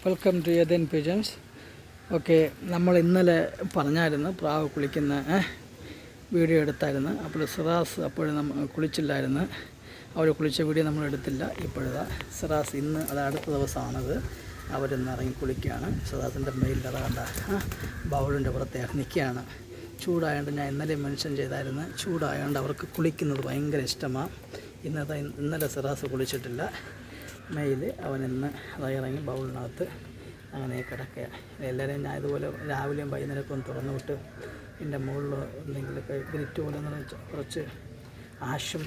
Welcome to Ethan pigeons. Okay, നമ്മൾ ഇന്നലെ പറഞ്ഞായിരുന്നു പ്രാവ് കുളിക്കുന്ന വീഡിയോ എടുത്തായിരുന്നു. അപ്പോൾ സിറാസ് അപ്പോഴും നമ്മൾ കുളിച്ചില്ലായിരുന്നു. അവർ കുളിച്ച വീഡിയോ നമ്മൾ എടുത്തില്ല. ഇപ്പോഴാ സിറാസ് ഇന്ന് അത് അടുത്ത ദിവസമാണത്. അവരിന്ന് ഇറങ്ങി കുളിക്കുകയാണ്. സിറാസിൻ്റെ മെയിലിൽ കണ്ട ബൗളിൻ്റെ പുറത്ത് നിൽക്കുകയാണ്. ചൂടായതുകൊണ്ട് ഞാൻ ഇന്നലെ മെൻഷൻ ചെയ്തായിരുന്നു, ചൂടായതുകൊണ്ട് അവർക്ക് കുളിക്കുന്നത് ഭയങ്കര ഇഷ്ടമാണ്. ഇന്നലെ സിറാസ് കുളിച്ചിട്ടില്ല. മെയിൽ അവൻ ഇന്ന് ഇറങ്ങി ബൗളിനകത്ത് അങ്ങനെ കിടക്കുക. എല്ലാവരെയും ഞാൻ ഇതുപോലെ രാവിലെയും വൈകുന്നേരമൊക്കെ ഒന്ന് തുറന്നു വിട്ട് എൻ്റെ മുകളിൽ എന്തെങ്കിലുമൊക്കെ ഗ്രിറ്റ് പോലെ കുറച്ച് ആഷും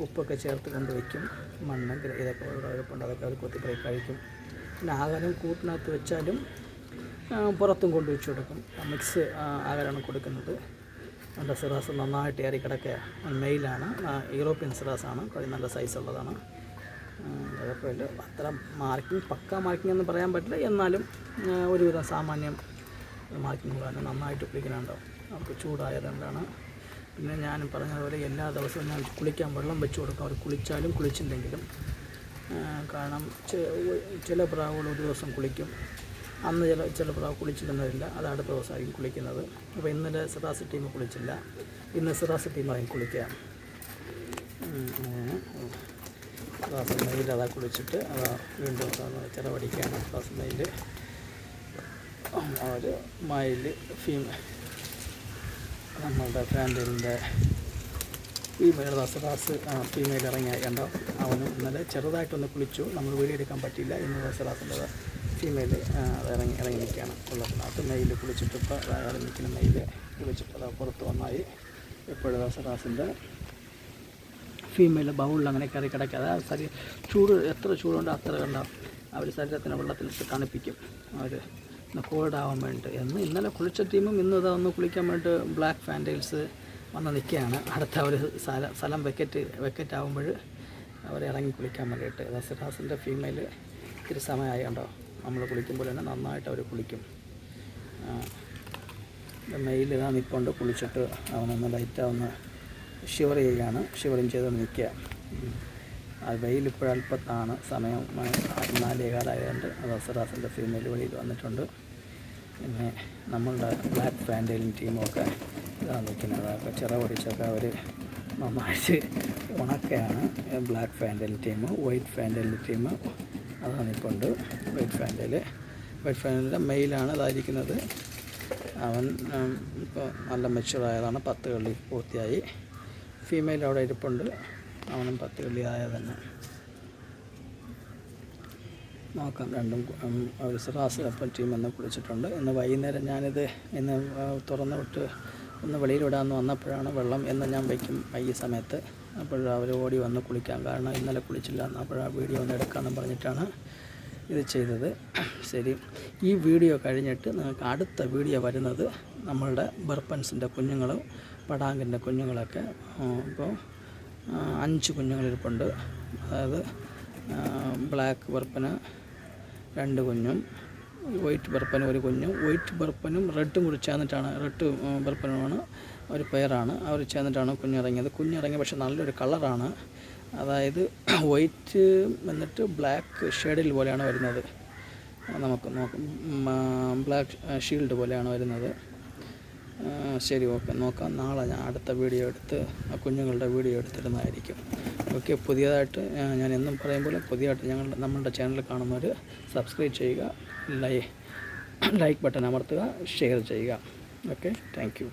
ഉപ്പൊക്കെ ചേർത്ത് കൊണ്ട് വയ്ക്കും. മണ്ണ് ഇതൊക്കെ ഉഴപ്പുണ്ട്, അതൊക്കെ അവർ കൊത്തിപ്പറി കഴിക്കും. പിന്നെ ആഹാരം കൂട്ടിനകത്ത് വെച്ചാലും പുറത്തും കൊണ്ട് വെച്ച് കൊടുക്കും. മിക്സ് ആഹാരമാണ് കൊടുക്കുന്നത്. നല്ല സിറാസ് നന്നായിട്ട് ഏറി കിടക്കുക. മെയിലാണ്, യൂറോപ്യൻ സിറാസാണ്, നല്ല സൈസുള്ളതാണ്. കുഴപ്പമില്ല. അത്ര പക്ക മാർക്കിംഗ് എന്ന് പറയാൻ പറ്റില്ല, എന്നാലും ഒരുവിധം സാമാന്യം മാർക്കിങ്ങുകളാണ്. നന്നായിട്ട് കുളിക്കുന്നുണ്ടാവും. അവർക്ക് ചൂടായതുകൊണ്ടാണ്. പിന്നെ ഞാൻ പറഞ്ഞതുപോലെ എല്ലാ ദിവസവും ഞാൻ കുളിക്കാൻ വെള്ളം വെച്ച് കൊടുക്കും. അവർ കുളിച്ചാലും കുളിച്ചില്ലെങ്കിലും. കാരണം ചില പ്രാവുകൾ ഒരു ദിവസം കുളിക്കും, അന്ന് ചില പ്രാവ് കുളിച്ചിരുന്നതില്ല, അത് അടുത്ത ദിവസമായിരിക്കും കുളിക്കുന്നത്. അപ്പോൾ ഇന്നലെ സിറാസ് ടീം കുളിച്ചില്ല, ഇന്ന് സിറാസ് ടീമായിരിക്കും കുളിക്കുക. സിറാസ് മെയിൽ അതാ കുളിച്ചിട്ട് അതാ വീണ്ടും ചിലവടിക്കുകയാണ്. സിറാസ് മെയിൽ അവർ മയിൽ നമ്മളുടെ ഫാൻറ്റലിൻ്റെ ഫീമെയിൽ സിറാസ് ഫീമെയിൽ ഇറങ്ങിയ കണ്ടോ. അവനും ഇന്നലെ ചെറുതായിട്ടൊന്ന് കുളിച്ചു, നമ്മൾ വീഡിയോ എടുക്കാൻ പറ്റിയില്ല. ഇന്ന് സിറാസിൻ്റെ ഫീമെയിൽ ഇറങ്ങി നിൽക്കുകയാണ്. വെള്ളത്തിനകത്ത് മെയിൽ കുളിച്ചിട്ട് ഇപ്പോൾ ഇറങ്ങി നിൽക്കുന്ന മെയിൽ കുളിച്ചിട്ട് അത് പുറത്ത് വന്നായി. എപ്പോഴും സിറാസിൻ്റെ ഫീമെയിൽ ബൗളിൽ അങ്ങനെ കയറി കിടക്കുക. അത് ചൂട് എത്ര ചൂടുണ്ടോ അത്ര കണ്ടാൽ അവർ ശരീരത്തിന് വെള്ളത്തിലിട്ട് തണുപ്പിക്കും. അവർ കോൾഡ് ആവാൻ വേണ്ടി. ഇന്നലെ കുളിച്ച ടീമും ഇന്ന് ഇതൊന്ന് കുളിക്കാൻ വേണ്ടിയിട്ട് ബ്ലാക്ക് ഫാൻറ്റെയിൽസ് വന്ന് നിൽക്കുകയാണ്. അടുത്ത അവർ സ്ഥലം വെക്കറ്റ് ആകുമ്പോൾ അവർ ഇറങ്ങി കുളിക്കാൻ വേണ്ടിയിട്ട്. സിറാസിൻ്റെ ഫീമെയിൽ ഇത്തിരി സമയമായുണ്ടോ, നമ്മൾ കുളിക്കുമ്പോൾ തന്നെ നന്നായിട്ട് അവർ കുളിക്കും. മെയിൽ ഇതാ നിൽപ്പുണ്ട്, കുളിച്ചിട്ട് അവനൊന്ന് ലൈറ്റാവുന്ന ഷിവർ ചെയ്യുകയാണ്. ഷിവറിങ് ചെയ്തുകൊണ്ട് നിൽക്കുക. അത് വെയിൽ ഇപ്പോഴൽപ്പത്താണ്, സമയം 4:15 അത് സിറാസിൻ്റെ ഫീമെയിൽ വെളിയിൽ വന്നിട്ടുണ്ട്. പിന്നെ നമ്മളുടെ ബ്ലാക്ക് ഫാൻറ്റെയിലും ടീമൊക്കെ ഇതാണ് നിൽക്കുന്നത്. അതൊക്കെ ചിറപൊടിച്ചൊക്കെ അവർ നന്നായിട്ട് ഉണക്കയാണ്. ബ്ലാക്ക് ഫാൻറ്റെയിൽ ടീം, വൈറ്റ് ഫാൻറ്റെയിൽ ടീം അതാണ് നിൽപ്പുണ്ട്. വൈറ്റ് ഫാൻറ്റെയിലിൻ്റെ മെയിലാണ് അതായിരിക്കുന്നത്. അവൻ ഇപ്പോൾ നല്ല മെച്ചുറായതാണ്, 10 കളി പൂർത്തിയായി. ഫീമെയിൽ അവിടെ ഇരിപ്പുണ്ട്, അവനും 10 കളി ആയ തന്നെ. നോക്കാം, രണ്ടും അവർ സിറാസ് അപ്പം ടീം എന്ന് കുളിച്ചിട്ടുണ്ട്. ഇന്ന് വൈകുന്നേരം ഞാനിത് ഇന്ന് തുറന്നു വിട്ട് ഒന്ന് വെളിയിൽ വിടാമെന്ന് വന്നപ്പോഴാണ് വെള്ളം എന്ന് ഞാൻ വയ്ക്കും ഈ സമയത്ത്. അപ്പോൾ അവർ ഓടി വന്ന് കുളിക്കാം, കാരണം ഇന്നലെ കുളിച്ചില്ല. അപ്പോഴാ വീഡിയോ ഒന്ന് എടുക്കാമെന്ന് പറഞ്ഞിട്ടാണ് ഇത് ചെയ്തത്. ശരി, ഈ വീഡിയോ കഴിഞ്ഞിട്ട് നിങ്ങൾക്ക് അടുത്ത വീഡിയോ വരുന്നത് നമ്മളുടെ ബർപ്പൻസിൻ്റെ കുഞ്ഞുങ്ങളും പടാങ്കിൻ്റെ കുഞ്ഞുങ്ങളൊക്കെ. ഇപ്പോൾ 5 കുഞ്ഞുങ്ങളിരിപ്പുണ്ട്. അതായത് ബ്ലാക്ക് ബർപ്പന് 2 കുഞ്ഞും, വൈറ്റ് ബർപ്പന് 1 കുഞ്ഞും. വൈറ്റ് ബർപ്പനും റെഡും കൂടി ചേർന്നിട്ടാണ്, റെഡ് ബർപ്പനുമാണ് ഒരു പെയറാണ്. അവർ ചേർന്നിട്ടാണ് കുഞ്ഞിറങ്ങിയത്. പക്ഷേ നല്ലൊരു കളറാണ്. അതായത് വൈറ്റ് എന്നിട്ട് ബ്ലാക്ക് ഷെയ്ഡിൽ പോലെയാണ് വരുന്നത്. നമുക്ക് നോക്കാം, ബ്ലാക്ക് ഷീൽഡ് പോലെയാണ് വരുന്നത്. ശരി, ഓക്കെ, നോക്കാം. നാളെ ഞാൻ അടുത്ത വീഡിയോ എടുത്ത് കുഞ്ഞുങ്ങളുടെ വീഡിയോ എടുത്തിരുന്നതായിരിക്കും. ഓക്കെ, പുതിയതായിട്ട് ഞാൻ എന്നും പറയുമ്പോൾ പുതിയതായിട്ട് നമ്മളുടെ ചാനൽ കാണുന്നവർ സബ്സ്ക്രൈബ് ചെയ്യുക, ലൈക്ക് ബട്ടൺ അമർത്തുക, ഷെയർ ചെയ്യുക. Okay, thank you.